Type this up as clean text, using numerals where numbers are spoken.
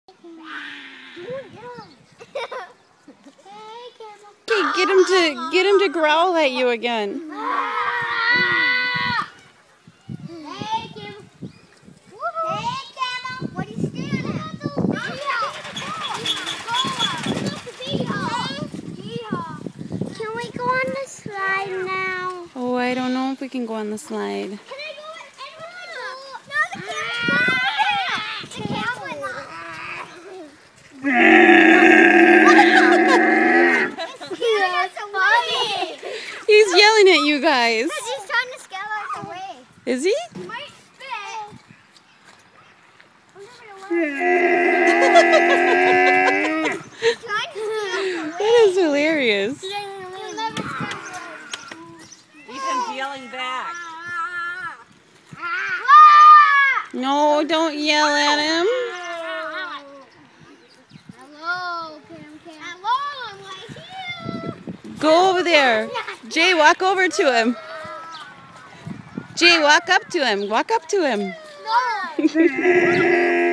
Okay, get him to growl at you again. Hey, Camel. Hey, Camel. What are you staring at? Can we go on the slide now? Oh, I don't know if we can go on the slide. Can I go? No, the camel went That's funny. He's yelling at you guys. He's trying to scare us away. Is he? He might spit. That is hilarious. Ethan's yelling back. No, don't yell at him. Hello, Cam. Hello, I'm right here. Go over there. Jay, walk over to him. Jay, walk up to him. Walk up to him. No.